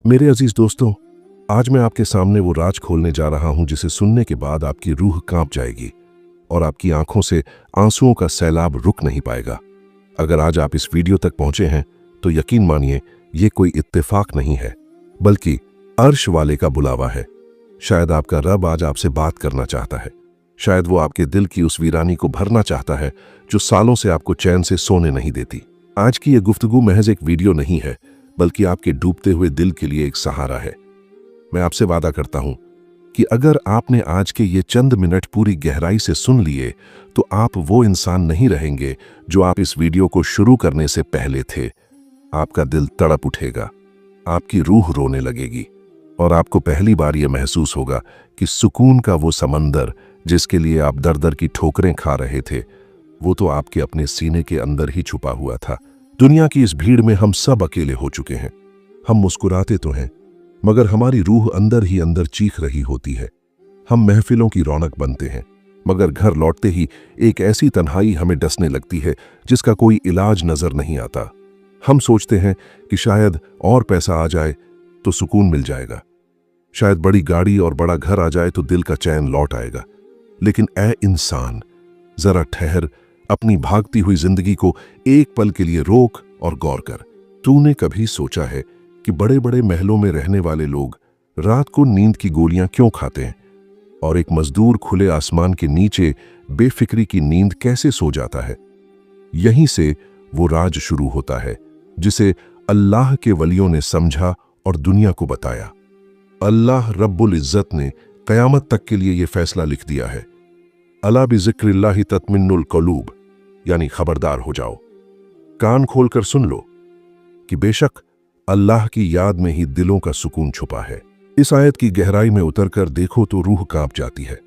मेरे अजीज दोस्तों, आज मैं आपके सामने वो राज खोलने जा रहा हूं जिसे सुनने के बाद आपकी रूह कांप जाएगी और आपकी आंखों से आंसुओं का सैलाब रुक नहीं पाएगा। अगर आज आप इस वीडियो तक पहुंचे हैं तो यकीन मानिए ये कोई इत्तेफाक नहीं है, बल्कि अर्श वाले का बुलावा है। शायद आपका रब आज आपसे बात करना चाहता है। शायद वो आपके दिल की उस वीरानी को भरना चाहता है जो सालों से आपको चैन से सोने नहीं देती। आज की ये गुफ्तगू महज एक वीडियो नहीं है, बल्कि आपके डूबते हुए दिल के लिए एक सहारा है। मैं आपसे वादा करता हूं कि अगर आपने आज के ये चंद मिनट पूरी गहराई से सुन लिए तो आप वो इंसान नहीं रहेंगे जो आप इस वीडियो को शुरू करने से पहले थे। आपका दिल तड़प उठेगा, आपकी रूह रोने लगेगी और आपको पहली बार यह महसूस होगा कि सुकून का वो समंदर जिसके लिए आप दर दर की ठोकरें खा रहे थे, वो तो आपके अपने सीने के अंदर ही छुपा हुआ था। दुनिया की इस भीड़ में हम सब अकेले हो चुके हैं। हम मुस्कुराते तो हैं, मगर हमारी रूह अंदर ही अंदर चीख रही होती है। हम महफिलों की रौनक बनते हैं, मगर घर लौटते ही एक ऐसी तन्हाई हमें डसने लगती है जिसका कोई इलाज नजर नहीं आता। हम सोचते हैं कि शायद और पैसा आ जाए तो सुकून मिल जाएगा, शायद बड़ी गाड़ी और बड़ा घर आ जाए तो दिल का चैन लौट आएगा। लेकिन ऐ इंसान, जरा ठहर, अपनी भागती हुई जिंदगी को एक पल के लिए रोक और गौर कर। तूने कभी सोचा है कि बड़े बड़े महलों में रहने वाले लोग रात को नींद की गोलियां क्यों खाते हैं और एक मजदूर खुले आसमान के नीचे बेफिक्री की नींद कैसे सो जाता है? यहीं से वो राज शुरू होता है जिसे अल्लाह के वलियों ने समझा और दुनिया को बताया। अल्लाह रब्बुल इज्जत ने कयामत तक के लिए यह फैसला लिख दिया है, अला बिज़िक्रिल्लाहि तत्मिन्नुल क़ुलूब, यानी खबरदार हो जाओ, कान खोलकर सुन लो कि बेशक अल्लाह की याद में ही दिलों का सुकून छुपा है। इस आयत की गहराई में उतरकर देखो तो रूह कांप जाती है।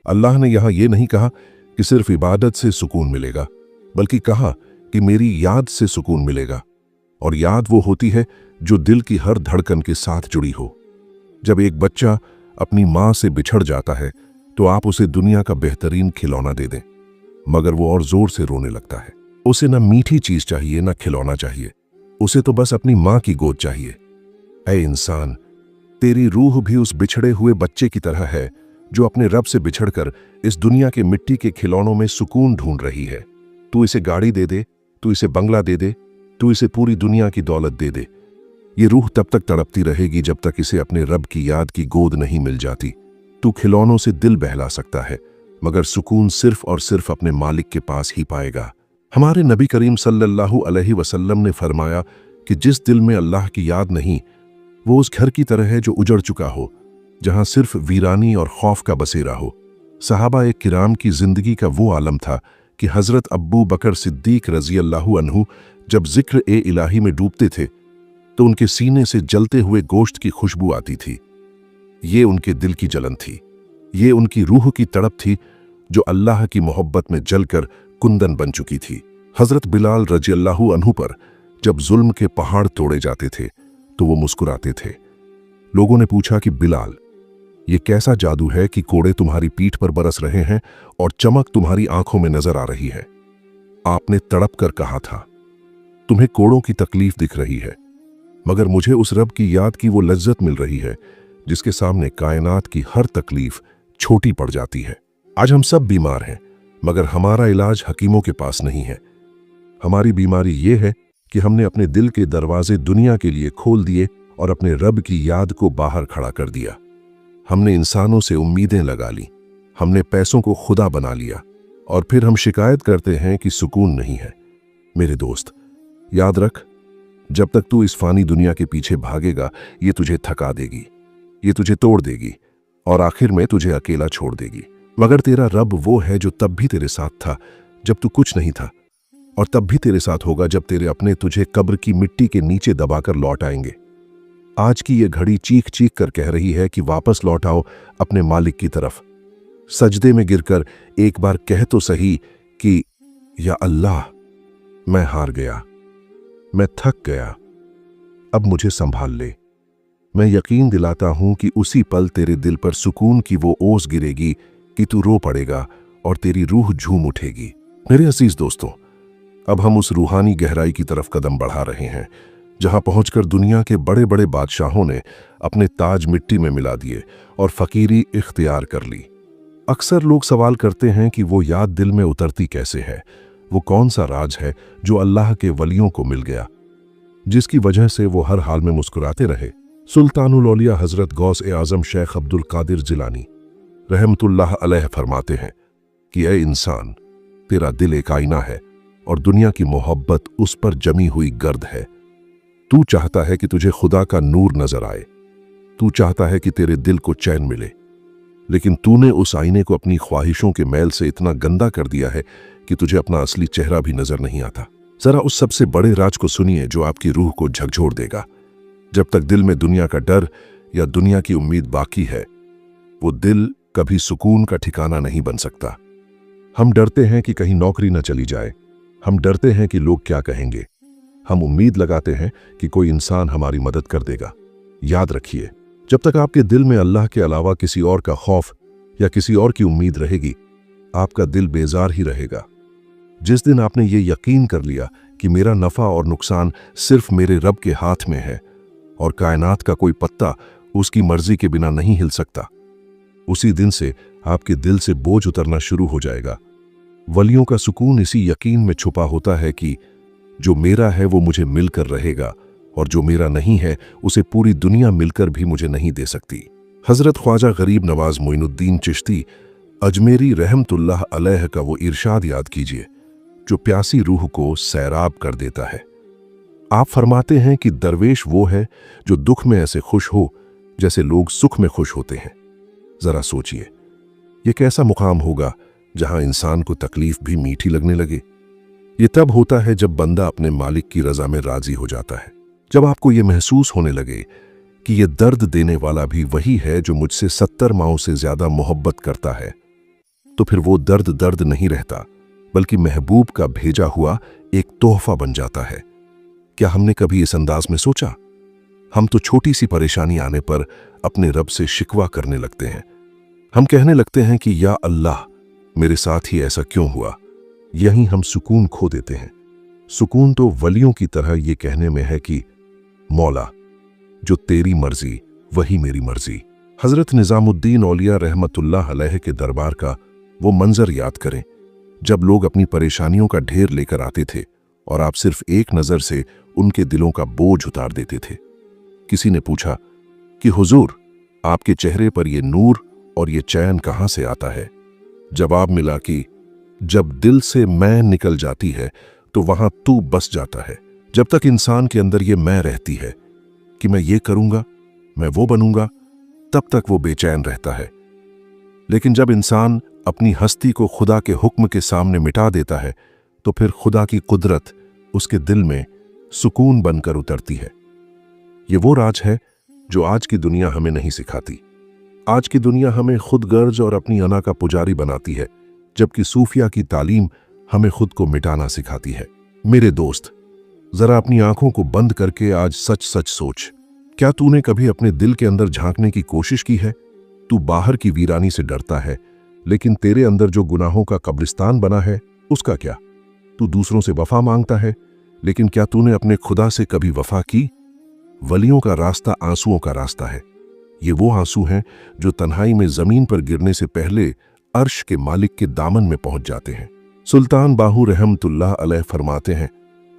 अल्लाह ने यहां यह नहीं कहा कि सिर्फ इबादत से सुकून मिलेगा, बल्कि कहा कि मेरी याद से सुकून मिलेगा। और याद वो होती है जो दिल की हर धड़कन के साथ जुड़ी हो। जब एक बच्चा अपनी मां से बिछड़ जाता है तो आप उसे दुनिया का बेहतरीन खिलौना दे दें, मगर वो और जोर से रोने लगता है। उसे न मीठी चीज चाहिए न खिलौना चाहिए, उसे तो बस अपनी मां की गोद चाहिए। ऐ इंसान, तेरी रूह भी उस बिछड़े हुए बच्चे की तरह है जो अपने रब से बिछड़कर इस दुनिया के मिट्टी के खिलौनों में सुकून ढूंढ रही है। तू इसे गाड़ी दे दे, तू इसे बंगला दे दे, तू इसे पूरी दुनिया की दौलत दे दे, ये रूह तब तक तड़पती रहेगी जब तक इसे अपने रब की याद की गोद नहीं मिल जाती। तू खिलौनों से दिल बहला सकता है, मगर सुकून सिर्फ और सिर्फ अपने मालिक के पास ही पाएगा। हमारे नबी करीम सल्लल्लाहु अलैहि वसल्लम ने फरमाया कि जिस दिल में अल्लाह की याद नहीं, वो उस घर की तरह है जो उजड़ चुका हो, जहां सिर्फ वीरानी और खौफ का बसेरा हो। सहाबा ए किराम की जिंदगी का वो आलम था कि हजरत अब्बू बकर सिद्दीक रजी अल्लाहु अन्हु जब जिक्र ए इलाही में डूबते थे तो उनके सीने से जलते हुए गोश्त की खुशबू आती थी। ये उनके दिल की जलन थी, ये उनकी रूह की तड़प थी जो अल्लाह की मोहब्बत में जलकर कुंदन बन चुकी थी। हजरत बिलाल रजी अल्लाहु अन्हु पर जब जुल्म के पहाड़ तोड़े जाते थे तो वो मुस्कुराते थे। लोगों ने पूछा कि बिलाल, ये कैसा जादू है कि कोड़े तुम्हारी पीठ पर बरस रहे हैं और चमक तुम्हारी आंखों में नजर आ रही है? आपने तड़प कर कहा था, तुम्हें कोड़ों की तकलीफ दिख रही है, मगर मुझे उस रब की याद की वो लज्जत मिल रही है जिसके सामने कायनात की हर तकलीफ छोटी पड़ जाती है। आज हम सब बीमार हैं, मगर हमारा इलाज हकीमों के पास नहीं है। हमारी बीमारी ये है कि हमने अपने दिल के दरवाजे दुनिया के लिए खोल दिए और अपने रब की याद को बाहर खड़ा कर दिया। हमने इंसानों से उम्मीदें लगा ली, हमने पैसों को खुदा बना लिया और फिर हम शिकायत करते हैं कि सुकून नहीं है। मेरे दोस्त, याद रख, जब तक तू इस फानी दुनिया के पीछे भागेगा, ये तुझे थका देगी, ये तुझे तोड़ देगी और आखिर में तुझे अकेला छोड़ देगी। मगर तेरा रब वो है जो तब भी तेरे साथ था जब तू कुछ नहीं था, और तब भी तेरे साथ होगा जब तेरे अपने तुझे कब्र की मिट्टी के नीचे दबाकर लौट आएंगे। आज की ये घड़ी चीख चीख कर कह रही है कि वापस लौट आओ अपने मालिक की तरफ। सजदे में गिरकर एक बार कह तो सही कि या अल्लाह, मैं हार गया, मैं थक गया, अब मुझे संभाल ले। मैं यकीन दिलाता हूं कि उसी पल तेरे दिल पर सुकून की वो ओस गिरेगी कि तू रो पड़ेगा और तेरी रूह झूम उठेगी। मेरे अजीज दोस्तों, अब हम उस रूहानी गहराई की तरफ कदम बढ़ा रहे हैं जहां पहुंचकर दुनिया के बड़े बड़े बादशाहों ने अपने ताज मिट्टी में मिला दिए और फकीरी इख्तियार कर ली। अक्सर लोग सवाल करते हैं कि वो याद दिल में उतरती कैसे है, वो कौन सा राज है जो अल्लाह के वलियों को मिल गया, जिसकी वजह से वो हर हाल में मुस्कुराते रहे। सुल्तानुल औलिया हजरत गौस ए आजम शेख अब्दुल कादिर जिलानी रहमतुल्लाह अलैह फरमाते हैं कि ए इंसान, तेरा दिल एक आईना है और दुनिया की मोहब्बत उस पर जमी हुई गर्द है। तू चाहता है कि तुझे खुदा का नूर नजर आए, तू चाहता है कि तेरे दिल को चैन मिले, लेकिन तूने उस आईने को अपनी ख्वाहिशों के मैल से इतना गंदा कर दिया है कि तुझे अपना असली चेहरा भी नजर नहीं आता। जरा उस सबसे बड़े राज को सुनिए जो आपकी रूह को झकझोर देगा। जब तक दिल में दुनिया का डर या दुनिया की उम्मीद बाकी है, वो दिल कभी सुकून का ठिकाना नहीं बन सकता। हम डरते हैं कि कहीं नौकरी न चली जाए, हम डरते हैं कि लोग क्या कहेंगे, हम उम्मीद लगाते हैं कि कोई इंसान हमारी मदद कर देगा। याद रखिए, जब तक आपके दिल में अल्लाह के अलावा किसी और का खौफ या किसी और की उम्मीद रहेगी, आपका दिल बेजार ही रहेगा। जिस दिन आपने ये यकीन कर लिया कि मेरा नफा और नुकसान सिर्फ मेरे रब के हाथ में है और कायनात का कोई पत्ता उसकी मर्जी के बिना नहीं हिल सकता, उसी दिन से आपके दिल से बोझ उतरना शुरू हो जाएगा। वलियों का सुकून इसी यकीन में छुपा होता है कि जो मेरा है वो मुझे मिलकर रहेगा और जो मेरा नहीं है उसे पूरी दुनिया मिलकर भी मुझे नहीं दे सकती। हजरत ख्वाजा गरीब नवाज मोइनुद्दीन चिश्ती अजमेरी रहमतुल्लाह अलैह का वो इरशाद याद कीजिए जो प्यासी रूह को सैराब कर देता है। आप फरमाते हैं कि दरवेश वो है जो दुख में ऐसे खुश हो जैसे लोग सुख में खुश होते हैं। जरा सोचिए, ये कैसा मुकाम होगा जहां इंसान को तकलीफ भी मीठी लगने लगे। ये तब होता है जब बंदा अपने मालिक की रजा में राजी हो जाता है, जब आपको ये महसूस होने लगे कि ये दर्द देने वाला भी वही है जो मुझसे 70 माओं से ज्यादा मोहब्बत करता है, तो फिर वो दर्द दर्द नहीं रहता बल्कि महबूब का भेजा हुआ एक तोहफा बन जाता है। क्या हमने कभी इस अंदाज में सोचा? हम तो छोटी सी परेशानी आने पर अपने रब से शिकवा करने लगते हैं। हम कहने लगते हैं कि या अल्लाह, मेरे साथ ही ऐसा क्यों हुआ। यहीं हम सुकून खो देते हैं। सुकून तो वलियों की तरह ये कहने में है कि मौला, जो तेरी मर्जी वही मेरी मर्जी। हजरत निजामुद्दीन औलिया रहमतुल्लाह अलैह के दरबार का वो मंजर याद करें जब लोग अपनी परेशानियों का ढेर लेकर आते थे और आप सिर्फ एक नजर से उनके दिलों का बोझ उतार देते थे। किसी ने पूछा कि हुजूर, आपके चेहरे पर ये नूर और ये चैन कहां से आता है? जवाब मिला कि जब दिल से मैं निकल जाती है तो वहां तू बस जाता है। जब तक इंसान के अंदर ये मैं रहती है कि मैं ये करूंगा, मैं वो बनूंगा, तब तक वो बेचैन रहता है। लेकिन जब इंसान अपनी हस्ती को खुदा के हुक्म के सामने मिटा देता है तो फिर खुदा की कुदरत उसके दिल में सुकून बनकर उतरती है। ये वो राज है जो आज की दुनिया हमें नहीं सिखाती। आज की दुनिया हमें खुद गर्ज और अपनी अना का पुजारी बनाती है, जबकि सूफिया की तालीम हमें खुद को मिटाना सिखाती है। मेरे दोस्त, जरा अपनी आंखों को बंद करके आज सच सच सोच, क्या तूने कभी अपने दिल के अंदर झांकने की कोशिश की है? तू बाहर की वीरानी से डरता है, लेकिन तेरे अंदर जो गुनाहों का कब्रिस्तान बना है उसका क्या? तू दूसरों से वफा मांगता है, लेकिन क्या तूने अपने खुदा से कभी वफा की? वलियों का रास्ता आंसुओं का रास्ता है। ये वो आंसू हैं जो तन्हाई में जमीन पर गिरने से पहले अर्श के मालिक के दामन में पहुंच जाते हैं। सुल्तान बाहू रहमतुल्लाह अलैह फरमाते हैं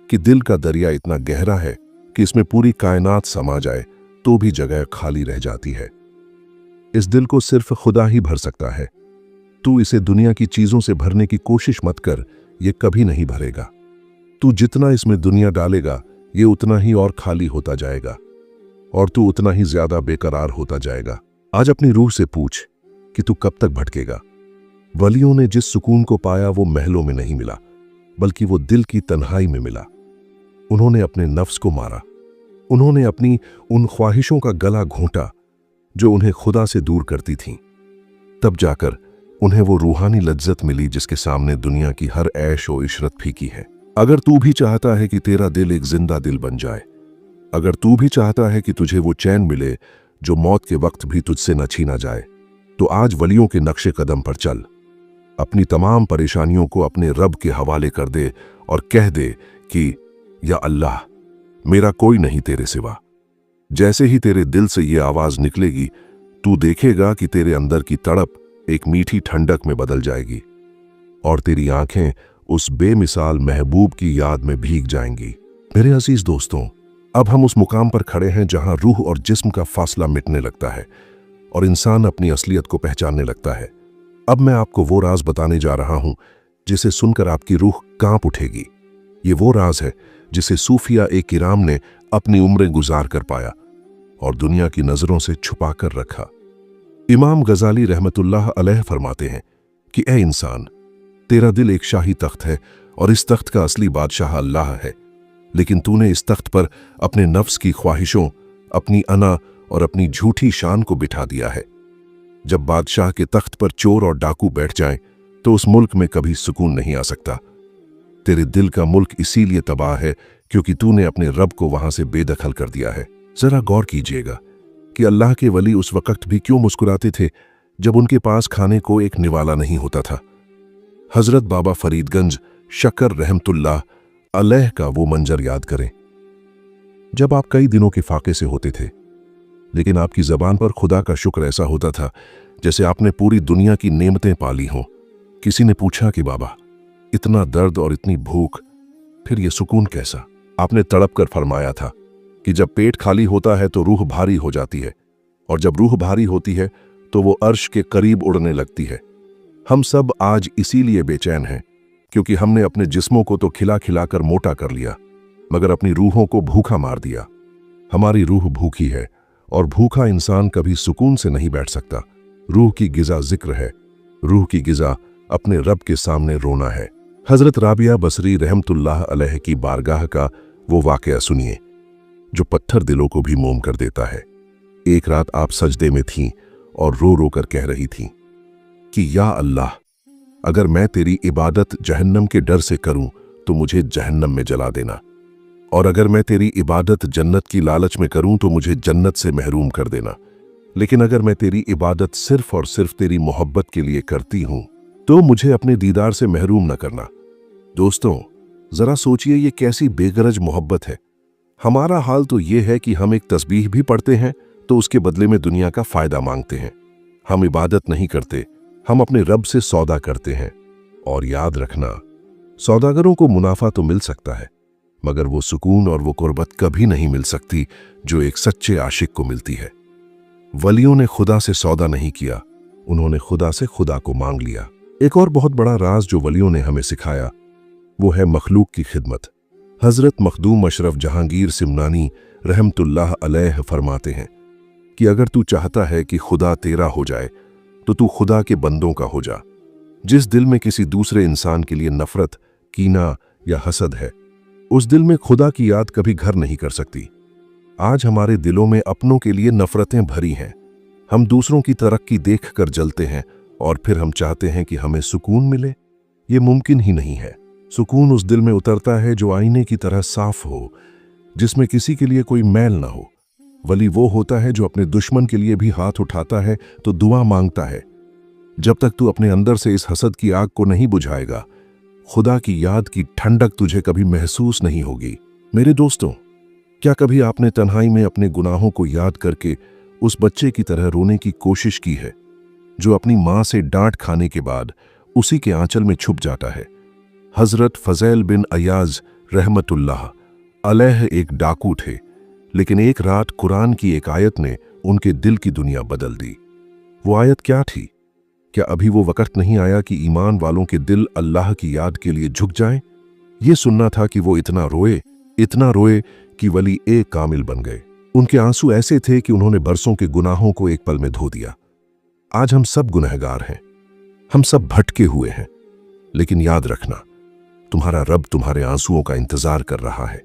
कि दिल का दरिया इतना गहरा है कि इसमें पूरी कायनात समा जाए तो भी जगह खाली रह जाती है। इस दिल को सिर्फ खुदा ही भर सकता है। तू इसे दुनिया की चीजों से भरने की कोशिश मत कर, ये कभी नहीं भरेगा। तू जितना इसमें दुनिया डालेगा ये उतना ही और खाली होता जाएगा और तू उतना ही ज्यादा बेकरार होता जाएगा। आज अपनी रूह से पूछ कि तू कब तक भटकेगा। वलियों ने जिस सुकून को पाया वो महलों में नहीं मिला, बल्कि वो दिल की तन्हाई में मिला। उन्होंने अपने नफ्स को मारा, उन्होंने अपनी उन ख्वाहिशों का गला घोंटा जो उन्हें खुदा से दूर करती थीं। तब जाकर उन्हें वो रूहानी लज्जत मिली जिसके सामने दुनिया की हर ऐश और इशरत फीकी है। अगर तू भी चाहता है कि तेरा दिल एक जिंदा दिल बन जाए, अगर तू भी चाहता है कि तुझे वो चैन मिले जो मौत के वक्त भी तुझसे न छीना जाए, तो आज वलियों के नक्शे कदम पर चल। अपनी तमाम परेशानियों को अपने रब के हवाले कर दे और कह दे कि या अल्लाह, मेरा कोई नहीं तेरे सिवा। जैसे ही तेरे दिल से ये आवाज निकलेगी, तू देखेगा कि तेरे अंदर की तड़प एक मीठी ठंडक में बदल जाएगी और तेरी आंखें उस बेमिसाल महबूब की याद में भीग जाएंगी। मेरे अजीज दोस्तों, अब हम उस मुकाम पर खड़े हैं जहां रूह और जिस्म का फासला मिटने लगता है और इंसान अपनी असलियत को पहचानने लगता है। अब मैं आपको वो राज बताने जा रहा हूं जिसे सुनकर आपकी रूह कांप उठेगी। ये वो राज है जिसे सूफिया ए किराम ने अपनी उम्रें गुजार कर पाया और दुनिया की नजरों से छुपा कर रखा। इमाम गजाली रहमतुल्लाह अलैह फरमाते हैं कि ए इंसान, तेरा दिल एक शाही तख्त है और इस तख्त का असली बादशाह अल्लाह है, लेकिन तूने इस तख्त पर अपने नफ्स की ख्वाहिशों, अपनी अना और अपनी झूठी शान को बिठा दिया है। जब बादशाह के तख्त पर चोर और डाकू बैठ जाएं, तो उस मुल्क में कभी सुकून नहीं आ सकता। तेरे दिल का मुल्क इसीलिए तबाह है क्योंकि तूने अपने रब को वहां से बेदखल कर दिया है। जरा गौर कीजिएगा कि अल्लाह के वली उस वक्त भी क्यों मुस्कुराते थे जब उनके पास खाने को एक निवाला नहीं होता था। हजरत बाबा फरीदगंज शकर रहमतुल्लाह अलैह का वो मंजर याद करें जब आप कई दिनों के फाके से होते थे, लेकिन आपकी जबान पर खुदा का शुक्र ऐसा होता था जैसे आपने पूरी दुनिया की नेमतें पाली हों। किसी ने पूछा कि बाबा, इतना दर्द और इतनी भूख, फिर ये सुकून कैसा? आपने तड़प कर फरमाया था कि जब पेट खाली होता है तो रूह भारी हो जाती है, और जब रूह भारी होती है तो वो अर्श के करीब उड़ने लगती है। हम सब आज इसीलिए बेचैन हैं क्योंकि हमने अपने जिस्मों को तो खिला खिला कर मोटा कर लिया, मगर अपनी रूहों को भूखा मार दिया। हमारी रूह भूखी है और भूखा इंसान कभी सुकून से नहीं बैठ सकता। रूह की गिज़ा जिक्र है, रूह की गिज़ा अपने रब के सामने रोना है। हजरत राबिया बसरी रहमतुल्लाह अलैह की बारगाह का वो वाकया सुनिए जो पत्थर दिलों को भी मोम कर देता है। एक रात आप सजदे में थीं और रो रो कर कह रही थीं कि या अल्लाह, अगर मैं तेरी इबादत जहन्नम के डर से करूं तो मुझे जहन्नम में जला देना, और अगर मैं तेरी इबादत जन्नत की लालच में करूं तो मुझे जन्नत से महरूम कर देना, लेकिन अगर मैं तेरी इबादत सिर्फ और सिर्फ तेरी मोहब्बत के लिए करती हूं तो मुझे अपने दीदार से महरूम न करना। दोस्तों, जरा सोचिए ये कैसी बेगरज मोहब्बत है। हमारा हाल तो ये है कि हम एक तस्बीह भी पढ़ते हैं तो उसके बदले में दुनिया का फायदा मांगते हैं। हम इबादत नहीं करते, हम अपने रब से सौदा करते हैं। और याद रखना, सौदागरों को मुनाफा तो मिल सकता है, मगर वो सुकून और वो कुर्बत कभी नहीं मिल सकती जो एक सच्चे आशिक को मिलती है। वलियों ने खुदा से सौदा नहीं किया, उन्होंने खुदा से खुदा को मांग लिया। एक और बहुत बड़ा राज जो वलियों ने हमें सिखाया वो है मखलूक की खिदमत। हजरत मखदूम अशरफ जहांगीर सिमनानी रहमतुल्लाह अलैह फरमाते हैं कि अगर तू चाहता है कि खुदा तेरा हो जाए तो तू खुदा के बंदों का हो जा। जिस दिल में किसी दूसरे इंसान के लिए नफरत, कीना या हसद है, उस दिल में खुदा की याद कभी घर नहीं कर सकती। आज हमारे दिलों में अपनों के लिए नफरतें भरी हैं। हम दूसरों की तरक्की देखकर जलते हैं और फिर हम चाहते हैं कि हमें सुकून मिले। ये मुमकिन ही नहीं है। सुकून उस दिल में उतरता है जो आईने की तरह साफ हो, जिसमें किसी के लिए कोई मैल ना हो। वली वो होता है जो अपने दुश्मन के लिए भी हाथ उठाता है तो दुआ मांगता है। जब तक तू अपने अंदर से इस हसद की आग को नहीं बुझाएगा, खुदा की याद की ठंडक तुझे कभी महसूस नहीं होगी। मेरे दोस्तों, क्या कभी आपने तन्हाई में अपने गुनाहों को याद करके उस बच्चे की तरह रोने की कोशिश की है जो अपनी मां से डांट खाने के बाद उसी के आंचल में छुप जाता है? हजरत फजैल बिन अयाज रहमतुल्लाह अलैह एक डाकू थे, लेकिन एक रात कुरान की एक आयत ने उनके दिल की दुनिया बदल दी। वो आयत क्या थी? क्या अभी वो वक्त नहीं आया कि ईमान वालों के दिल अल्लाह की याद के लिए झुक जाएं? ये सुनना था कि वो इतना रोए कि वली एक कामिल बन गए। उनके आंसू ऐसे थे कि उन्होंने बरसों के गुनाहों को एक पल में धो दिया। आज हम सब गुनहगार हैं, हम सब भटके हुए हैं, लेकिन याद रखना, तुम्हारा रब तुम्हारे आंसुओं का इंतजार कर रहा है।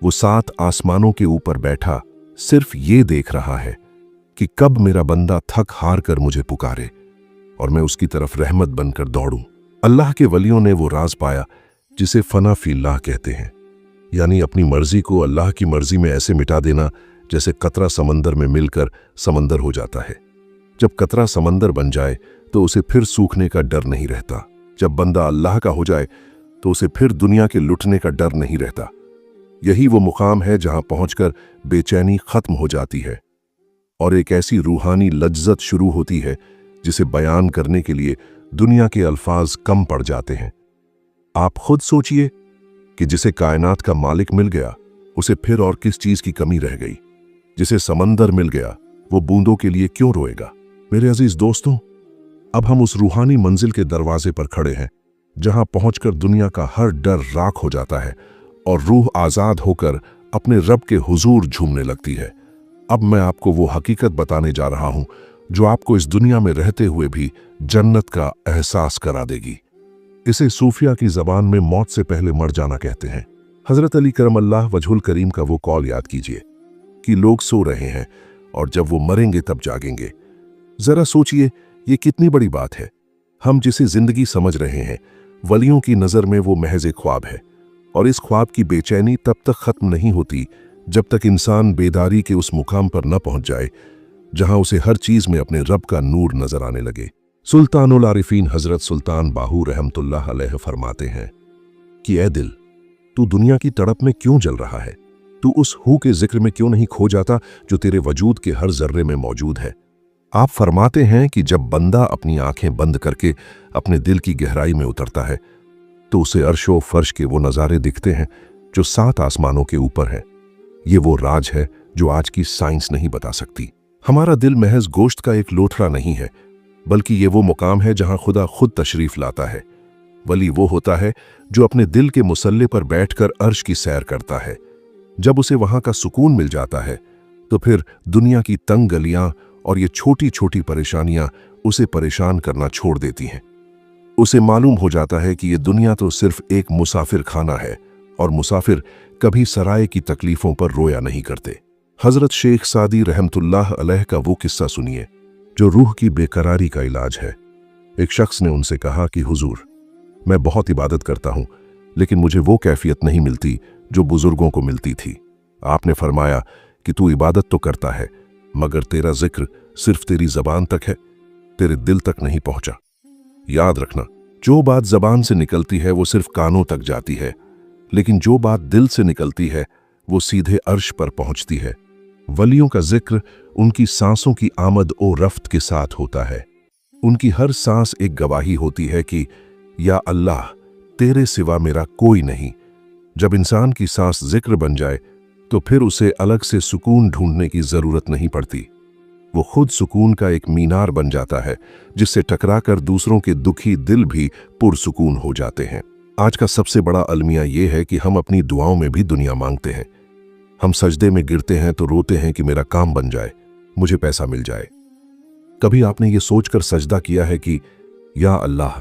वो 7 आसमानों के ऊपर बैठा सिर्फ ये देख रहा है कि कब मेरा बंदा थक हार कर मुझे पुकारे और मैं उसकी तरफ रहमत बनकर दौड़ूं। अल्लाह के वलियों ने वो राज पाया जिसे फना फिल्लाह कहते हैं, यानी अपनी मर्जी को अल्लाह की मर्जी में ऐसे मिटा देना जैसे कतरा समंदर में मिलकर समंदर हो जाता है। जब कतरा समंदर बन जाए तो उसे फिर सूखने का डर नहीं रहता। जब बंदा अल्लाह का हो जाए तो उसे फिर दुनिया के लुटने का डर नहीं रहता। यही वो मुकाम है जहां पहुंचकर बेचैनी खत्म हो जाती है और एक ऐसी रूहानी लज्जत शुरू होती है जिसे बयान करने के लिए दुनिया के अल्फाज कम पड़ जाते हैं। आप खुद सोचिए कि जिसे कायनात का मालिक मिल गया उसे फिर और किस चीज की कमी रह गई। जिसे समंदर मिल गया वो बूंदों के लिए क्यों रोएगा। मेरे अजीज दोस्तों, अब हम उस रूहानी मंजिल के दरवाजे पर खड़े हैं जहां पहुंचकर दुनिया का हर डर राख हो जाता है और रूह आजाद होकर अपने रब के हुजूर झूमने लगती है। अब मैं आपको वो हकीकत बताने जा रहा हूं जो आपको इस दुनिया में रहते हुए भी जन्नत का एहसास करा देगी। इसे सूफिया की जबान में मौत से पहले मर जाना कहते हैं। हजरत अली करमल्लाह वजहुल करीम का वो कौल याद कीजिए कि लोग सो रहे हैं और जब वो मरेंगे तब जागेंगे। जरा सोचिए, ये कितनी बड़ी बात है। हम जिसे जिंदगी समझ रहे हैं वलियों की नजर में वो महज एक ख्वाब है और इस ख्वाब की बेचैनी तब तक खत्म नहीं होती जब तक इंसान बेदारी के उस मुकाम पर न पहुंच जाए जहां उसे हर चीज में अपने रब का नूर नजर आने लगे। सुल्तानुल आरिफीन हजरत सुल्तान बाहू रहमतुल्लाह अलैह फरमाते हैं कि ए दिल, तू दुनिया की तड़प में क्यों जल रहा है? तू उस हू के जिक्र में क्यों नहीं खो जाता जो तेरे वजूद के हर जर्रे में मौजूद है? आप फरमाते हैं कि जब बंदा अपनी आंखें बंद करके अपने दिल की गहराई में उतरता है तो उसे अर्शो फर्श के वो नज़ारे दिखते हैं जो 7 आसमानों के ऊपर है। ये वो राज है जो आज की साइंस नहीं बता सकती। हमारा दिल महज गोश्त का एक लोथड़ा नहीं है, बल्कि ये वो मुकाम है जहां खुदा खुद तशरीफ लाता है। वली वो होता है जो अपने दिल के मुसल्ले पर बैठकर अर्श की सैर करता है। जब उसे वहां का सुकून मिल जाता है तो फिर दुनिया की तंग गलियां और ये छोटी छोटी परेशानियां उसे परेशान करना छोड़ देती हैं। उसे मालूम हो जाता है कि ये दुनिया तो सिर्फ एक मुसाफिर खाना है और मुसाफिर कभी सराय की तकलीफों पर रोया नहीं करते। हजरत शेख सादी रहमतुल्लाह अलैह का वो किस्सा सुनिए जो रूह की बेकरारी का इलाज है। एक शख्स ने उनसे कहा कि हुजूर, मैं बहुत इबादत करता हूं लेकिन मुझे वो कैफियत नहीं मिलती जो बुजुर्गों को मिलती थी। आपने फरमाया कि तू इबादत तो करता है मगर तेरा जिक्र सिर्फ तेरी जबान तक है, तेरे दिल तक नहीं पहुंचा। याद रखना, जो बात जबान से निकलती है वो सिर्फ कानों तक जाती है, लेकिन जो बात दिल से निकलती है वो सीधे अर्श पर पहुंचती है। वलियों का जिक्र उनकी सांसों की आमद ओ रफ्त के साथ होता है। उनकी हर सांस एक गवाही होती है कि या अल्लाह, तेरे सिवा मेरा कोई नहीं। जब इंसान की सांस जिक्र बन जाए तो फिर उसे अलग से सुकून ढूंढने की जरूरत नहीं पड़ती। वो खुद सुकून का एक मीनार बन जाता है जिससे टकराकर दूसरों के दुखी दिल भी पुरसुकून हो जाते हैं। आज का सबसे बड़ा अलमिया ये है कि हम अपनी दुआओं में भी दुनिया मांगते हैं। हम सजदे में गिरते हैं तो रोते हैं कि मेरा काम बन जाए, मुझे पैसा मिल जाए। कभी आपने ये सोचकर सजदा किया है कि या अल्लाह,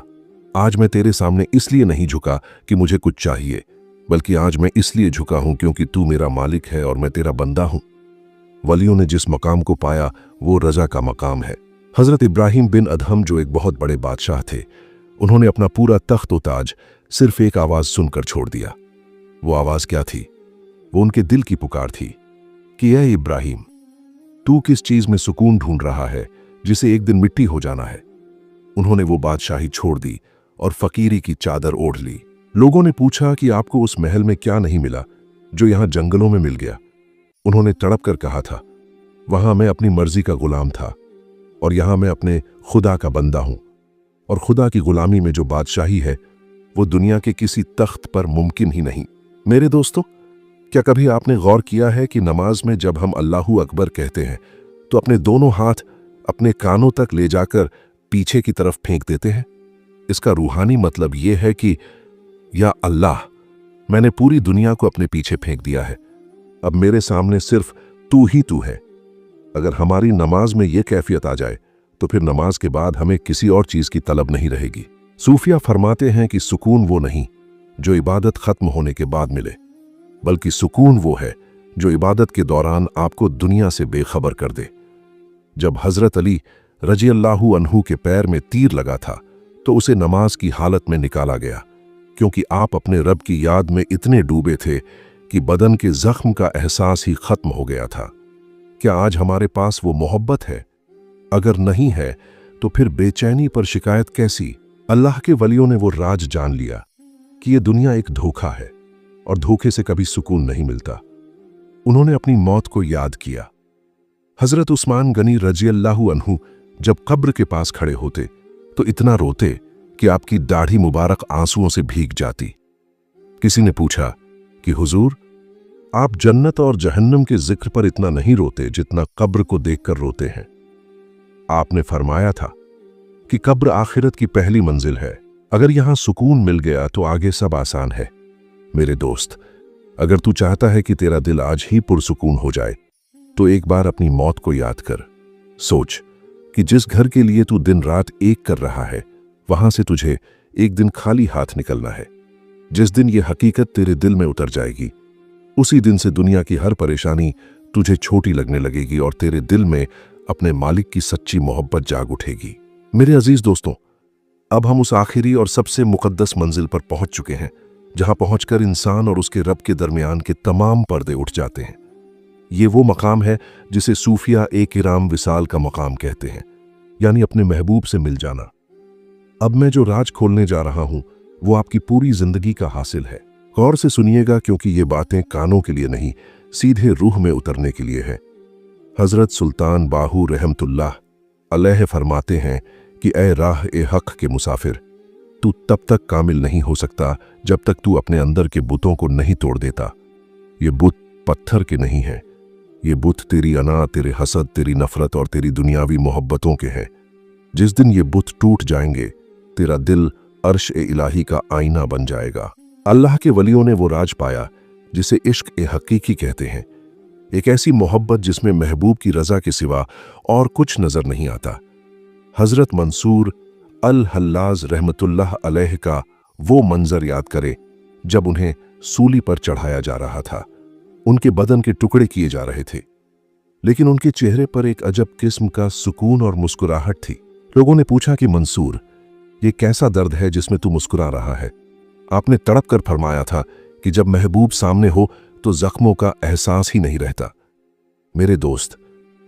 आज मैं तेरे सामने इसलिए नहीं झुका कि मुझे कुछ चाहिए, बल्कि आज मैं इसलिए झुका हूं क्योंकि तू मेरा मालिक है और मैं तेरा बंदा हूं। वलियों ने जिस मकाम को पाया वो रजा का मकाम है। हजरत इब्राहिम बिन अदहम जो एक बहुत बड़े बादशाह थे, उन्होंने अपना पूरा तख्त व ताज सिर्फ एक आवाज सुनकर छोड़ दिया। वो आवाज क्या थी? वो उनके दिल की पुकार थी कि ऐ इब्राहिम, तू किस चीज में सुकून ढूंढ रहा है जिसे एक दिन मिट्टी हो जाना है। उन्होंने वो बादशाही छोड़ दी और फकीरी की चादर ओढ़ ली। लोगों ने पूछा कि आपको उस महल में क्या नहीं मिला जो यहां जंगलों में मिल गया। उन्होंने तड़प कर कहा था, वहां मैं अपनी मर्जी का गुलाम था और यहां मैं अपने खुदा का बंदा हूं, और खुदा की गुलामी में जो बादशाही है वो दुनिया के किसी तख्त पर मुमकिन ही नहीं। मेरे दोस्तों, क्या कभी आपने गौर किया है कि नमाज में जब हम अल्लाहू अकबर कहते हैं तो अपने दोनों हाथ अपने कानों तक ले जाकर पीछे की तरफ फेंक देते हैं? इसका रूहानी मतलब यह है कि या अल्लाह, मैंने पूरी दुनिया को अपने पीछे फेंक दिया है, अब मेरे सामने सिर्फ तू ही तू है। अगर हमारी नमाज में यह कैफियत आ जाए तो फिर नमाज के बाद हमें किसी और चीज की तलब नहीं रहेगी। सूफिया फरमाते हैं कि सुकून वो नहीं जो इबादत खत्म होने के बाद मिले, बल्कि सुकून वो है जो इबादत के दौरान आपको दुनिया से बेखबर कर दे। जब हजरत अली रजी अल्लाहु अन्हु के पैर में तीर लगा था तो उसे नमाज की हालत में निकाला गया, क्योंकि आप अपने रब की याद में इतने डूबे थे कि बदन के जख्म का एहसास ही खत्म हो गया था। क्या आज हमारे पास वो मोहब्बत है? अगर नहीं है तो फिर बेचैनी पर शिकायत कैसी? अल्लाह के वलियों ने वो राज जान लिया कि ये दुनिया एक धोखा है, और धोखे से कभी सुकून नहीं मिलता। उन्होंने अपनी मौत को याद किया। हजरत उस्मान गनी रज़ियल्लाहु अन्हु जब कब्र के पास खड़े होते तो इतना रोते कि आपकी दाढ़ी मुबारक आंसुओं से भीग जाती। किसी ने पूछा कि हुजूर, आप जन्नत और जहन्नम के जिक्र पर इतना नहीं रोते जितना कब्र को देखकर रोते हैं। आपने फरमाया था कि कब्र आखिरत की पहली मंजिल है, अगर यहां सुकून मिल गया तो आगे सब आसान है। मेरे दोस्त, अगर तू चाहता है कि तेरा दिल आज ही पुरसुकून हो जाए तो एक बार अपनी मौत को याद कर। सोच कि जिस घर के लिए तू दिन रात एक कर रहा है वहां से तुझे एक दिन खाली हाथ निकलना है। जिस दिन ये हकीकत तेरे दिल में उतर जाएगी उसी दिन से दुनिया की हर परेशानी तुझे छोटी लगने लगेगी और तेरे दिल में अपने मालिक की सच्ची मोहब्बत जाग उठेगी। मेरे अजीज दोस्तों, अब हम उस आखिरी और सबसे मुकद्दस मंजिल पर पहुंच चुके हैं जहां पहुंचकर इंसान और उसके रब के दरमियान के तमाम पर्दे उठ जाते हैं। ये वो मकाम है जिसे सूफिया किराम विसाल का मकाम कहते हैं, यानी अपने महबूब से मिल जाना। अब मैं जो राज खोलने जा रहा हूं वो आपकी पूरी जिंदगी का हासिल है। गौर से सुनिएगा, क्योंकि ये बातें कानों के लिए नहीं, सीधे रूह में उतरने के लिए है। हजरत सुल्तान बाहू रहमतुल्लाह अलैह फरमाते हैं कि ए राह ए हक के मुसाफिर, तू तब तक कामिल नहीं हो सकता जब तक तू अपने अंदर के बुतों को नहीं तोड़ देता। ये बुत पत्थर के नहीं हैं, ये बुत तेरी अना, तेरे हसद, तेरी नफरत और तेरी दुनियावी मोहब्बतों के हैं। जिस दिन ये बुत टूट जाएंगे तेरा दिल अर्श ए इलाही का आईना बन जाएगा। अल्लाह के वलियों ने वो राज पाया जिसे इश्क ए हकीकी कहते हैं, एक ऐसी मोहब्बत जिसमें महबूब की रजा के सिवा और कुछ नजर नहीं आता। हजरत मंसूर अल हल्लाज रहमतुल्लाह अलैह का वो मंजर याद करें जब उन्हें सूली पर चढ़ाया जा रहा था। उनके बदन के टुकड़े किए जा रहे थे, लेकिन उनके चेहरे पर एक अजब किस्म का सुकून और मुस्कुराहट थी। लोगों ने पूछा कि मंसूर, ये कैसा दर्द है जिसमें तू मुस्कुरा रहा है? आपने तड़प कर फरमाया था कि जब महबूब सामने हो तो जख्मों का एहसास ही नहीं रहता। मेरे दोस्त,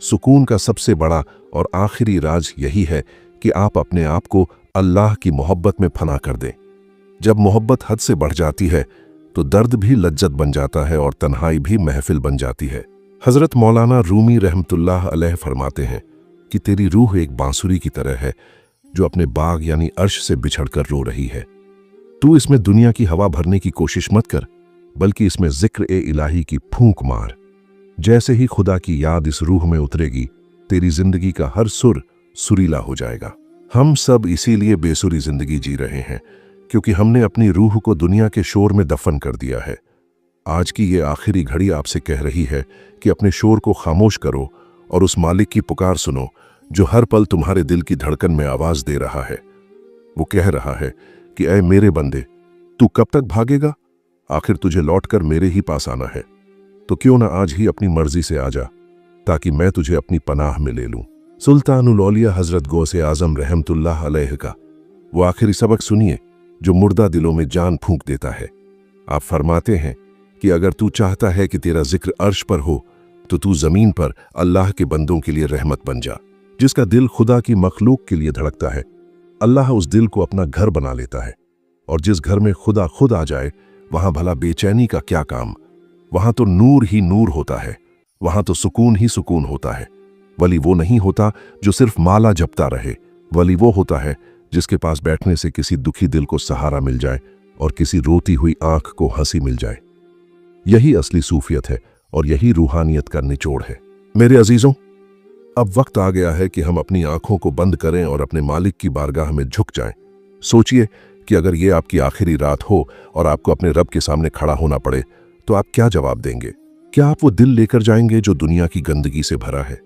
सुकून का सबसे बड़ा और आखिरी राज यही है कि आप अपने आप को अल्लाह की मोहब्बत में फना कर दें। जब मोहब्बत हद से बढ़ जाती है तो दर्द भी लज्जत बन जाता है और तन्हाई भी महफिल बन जाती है। हजरत मौलाना रूमी रहमतुल्लाह अलैह फरमाते हैं कि तेरी रूह एक बांसुरी की तरह है जो अपने बाग यानी अर्श से बिछड़कर रो रही है। तू इसमें दुनिया की हवा भरने की कोशिश मत कर, बल्कि इसमें जिक्र ए इलाही की फूंक मार। जैसे ही खुदा की याद इस रूह में उतरेगी तेरी जिंदगी का हर सुर सुरीला हो जाएगा। हम सब इसीलिए बेसुरी जिंदगी जी रहे हैं क्योंकि हमने अपनी रूह को दुनिया के शोर में दफन कर दिया है। आज की ये आखिरी घड़ी आपसे कह रही है कि अपने शोर को खामोश करो और उस मालिक की पुकार सुनो जो हर पल तुम्हारे दिल की धड़कन में आवाज दे रहा है। वो कह रहा है कि ऐ मेरे बंदे, तू कब तक भागेगा? आखिर तुझे लौटकर मेरे ही पास आना है, तो क्यों ना आज ही अपनी मर्जी से आ जा ताकि मैं तुझे अपनी पनाह में ले लूं। सुल्तानुल औलिया हजरत गौसे आजम रहमतुल्लाह अलैह का वो आखिरी सबक सुनिए जो मुर्दा दिलों में जान फूंक देता है। आप फरमाते हैं कि अगर तू चाहता है कि तेरा जिक्र अर्श पर हो तो तू जमीन पर अल्लाह के बंदों के लिए रहमत बन जा। जिसका दिल खुदा की मखलूक के लिए धड़कता है, अल्लाह उस दिल को अपना घर बना लेता है। और जिस घर में खुदा खुद आ जाए वहां भला बेचैनी का क्या काम? वहां तो नूर ही नूर होता है, वहां तो सुकून ही सुकून होता है। वली वो नहीं होता जो सिर्फ माला जपता रहे, वली वो होता है जिसके पास बैठने से किसी दुखी दिल को सहारा मिल जाए और किसी रोती हुई आंख को हंसी मिल जाए। यही असली सूफियत है और यही रूहानियत का निचोड़ है। मेरे अजीजों, अब वक्त आ गया है कि हम अपनी आंखों को बंद करें और अपने मालिक की बारगाह में झुक जाएं। सोचिए कि अगर ये आपकी आखिरी रात हो और आपको अपने रब के सामने खड़ा होना पड़े तो आप क्या जवाब देंगे? क्या आप वो दिल लेकर जाएंगे जो दुनिया की गंदगी से भरा है,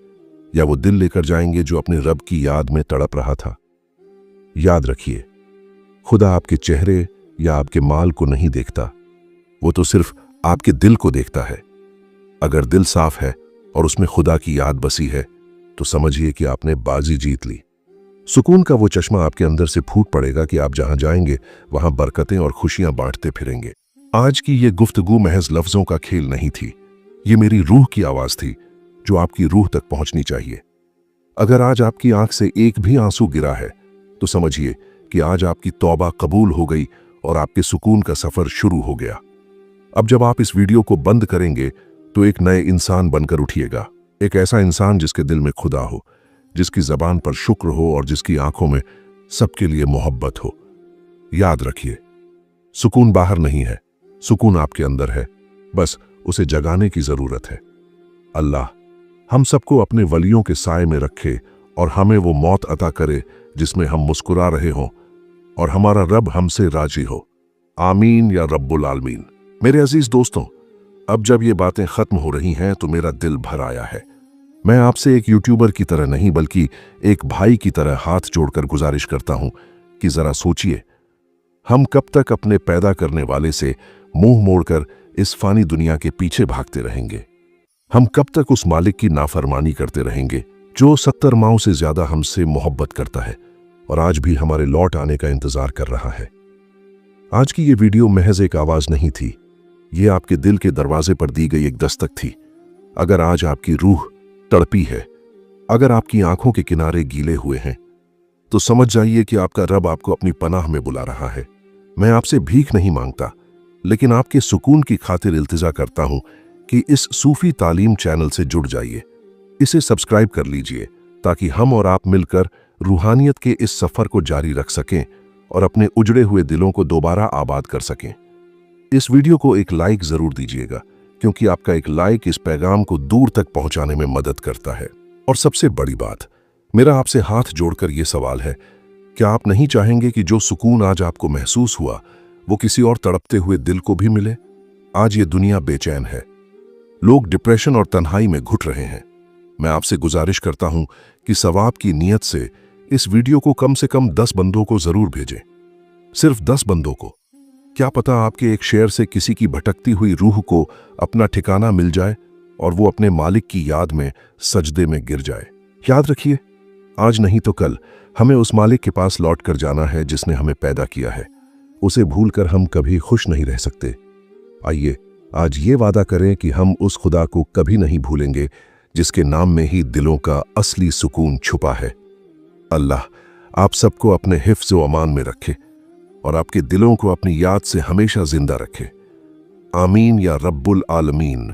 या वो दिल लेकर जाएंगे जो अपने रब की याद में तड़प रहा था? याद रखिए, खुदा आपके चेहरे या आपके माल को नहीं देखता, वो तो सिर्फ आपके दिल को देखता है। अगर दिल साफ है और उसमें खुदा की याद बसी है तो समझिए कि आपने बाजी जीत ली। सुकून का वो चश्मा आपके अंदर से फूट पड़ेगा कि आप जहां जाएंगे वहां बरकतें और खुशियां बांटते फिरेंगे। आज की ये गुफ्तगू महज लफ्जों का खेल नहीं थी, ये मेरी रूह की आवाज थी जो आपकी रूह तक पहुंचनी चाहिए। अगर आज आपकी आंख से एक भी आंसू गिरा है तो समझिए कि आज आपकी तौबा कबूल हो गई और आपके सुकून का सफर शुरू हो गया। अब जब आप इस वीडियो को बंद करेंगे तो एक नए इंसान बनकर उठिएगा, एक ऐसा इंसान जिसके दिल में खुदा हो, जिसकी जबान पर शुक्र हो और जिसकी आंखों में सबके लिए मोहब्बत हो। याद रखिए, सुकून बाहर नहीं है, सुकून आपके अंदर है, बस उसे जगाने की जरूरत है। अल्लाह हम सबको अपने वलियों के साए में रखे और हमें वो मौत अता करे जिसमें हम मुस्कुरा रहे हों और हमारा रब हमसे राजी हो। आमीन या रब्बुल आलमीन। मेरे अजीज दोस्तों, अब जब ये बातें खत्म हो रही हैं तो मेरा दिल भर आया है। मैं आपसे एक यूट्यूबर की तरह नहीं बल्कि एक भाई की तरह हाथ जोड़कर गुजारिश करता हूं कि जरा सोचिए, हम कब तक अपने पैदा करने वाले से मुंह मोड़कर इस फानी दुनिया के पीछे भागते रहेंगे? हम कब तक उस मालिक की नाफरमानी करते रहेंगे जो 70 माओं से ज्यादा हमसे मोहब्बत करता है और आज भी हमारे लौट आने का इंतजार कर रहा है? आज की ये वीडियो महज एक आवाज नहीं थी, ये आपके दिल के दरवाजे पर दी गई एक दस्तक थी। अगर आज आपकी रूह तड़पी है, अगर आपकी आंखों के किनारे गीले हुए हैं, तो समझ जाइए कि आपका रब आपको अपनी पनाह में बुला रहा है। मैं आपसे भीख नहीं मांगता, लेकिन आपके सुकून की खातिर इल्तिजा करता हूं कि इस सूफी तालीम चैनल से जुड़ जाइए, इसे सब्सक्राइब कर लीजिए ताकि हम और आप मिलकर रूहानियत के इस सफर को जारी रख सकें और अपने उजड़े हुए दिलों को दोबारा आबाद कर सकें। इस वीडियो को एक लाइक जरूर दीजिएगा, क्योंकि आपका एक लाइक इस पैगाम को दूर तक पहुंचाने में मदद करता है। और सबसे बड़ी बात, मेरा आपसे हाथ जोड़कर यह सवाल है, क्या आप नहीं चाहेंगे कि जो सुकून आज आपको महसूस हुआ वो किसी और तड़पते हुए दिल को भी मिले? आज ये दुनिया बेचैन है, लोग डिप्रेशन और तन्हाई में घुट रहे हैं। मैं आपसे गुजारिश करता हूं कि सवाब की नीयत से इस वीडियो को कम से कम 10 बंदों को जरूर भेजें, सिर्फ 10 बंदों को। क्या पता आपके एक शेयर से किसी की भटकती हुई रूह को अपना ठिकाना मिल जाए और वो अपने मालिक की याद में सजदे में गिर जाए। याद रखिए, आज नहीं तो कल हमें उस मालिक के पास लौट कर जाना है जिसने हमें पैदा किया है। उसे भूलकर हम कभी खुश नहीं रह सकते। आइए आज ये वादा करें कि हम उस खुदा को कभी नहीं भूलेंगे जिसके नाम में ही दिलों का असली सुकून छुपा है। अल्लाह आप सबको अपने हिफ्ज़ व अमान में रखे और आपके दिलों को अपनी याद से हमेशा जिंदा रखे। आमीन या रब्बुल आलमीन।